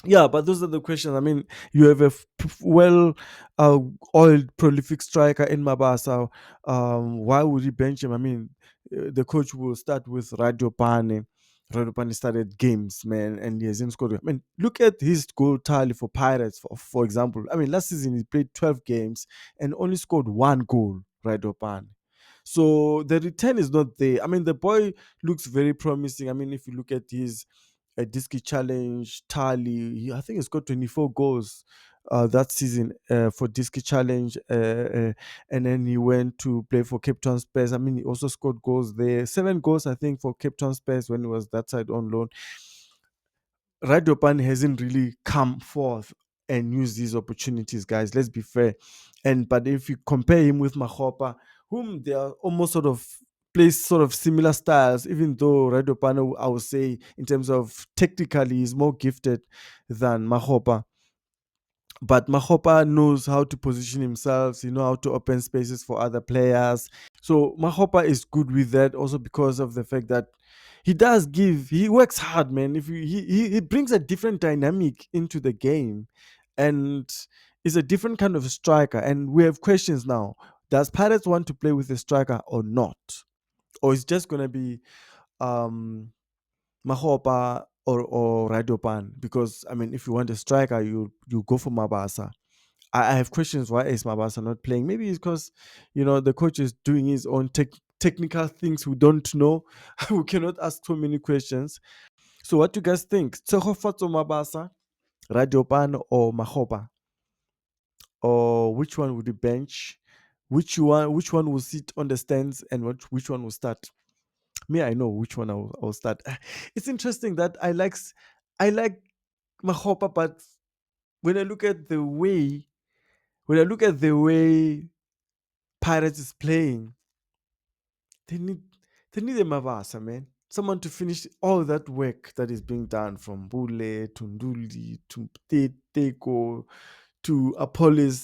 Yeah, but those are the questions. I mean, you have a well uh, oiled, prolific striker in Mabasa. Why would he bench him? I mean, the coach will start with Radiopane. Radiopane started games, man, and he hasn't scored. I mean, look at his goal tally for Pirates, for example. I mean, last season he played 12 games and only scored one goal, Radiopane. So the return is not there. I mean, the boy looks very promising. I mean, if you look at his a Disky Challenge tally. I think he's got 24 goals that season for Disky Challenge, and then he went to play for Cape Town Spurs. I mean, he also scored goals there, 7 goals I think for Cape Town Spurs when he was that side on loan. Radiopan hasn't really come forth and used these opportunities, guys. Let's be fair. And but if you compare him with Makgopa, whom they are almost sort of plays sort of similar styles, even though Radiopan, I would say, in terms of technically, is more gifted than Makgopa. But Makgopa knows how to position himself. He knows how to open spaces for other players. So Makgopa is good with that, also because of the fact that he does give. He works hard, man. If you, he brings a different dynamic into the game, and is a different kind of striker. And we have questions now. Does Pirates want to play with a striker or not, or is just gonna be um Makgopa or Radopan? Because I mean, if you want a striker, you go for Mabasa. I have questions. Why is Mabasa not playing? Maybe it's because the coach is doing his own technical things we don't know. We cannot ask so many questions. So, what do you guys think? Tshegofatso Mabasa, Radiopan, or Makgopa? Or which one would you bench? Which one will sit on the stands, and which one will start? Me, I know which one I'll start. It's interesting that I like Makgopa, but when I look at the way when I look at the way Pirates is playing, they need they need a Mavasa, man. Someone to finish all that work that is being done from Bule to Nduli to Teko to Apollos.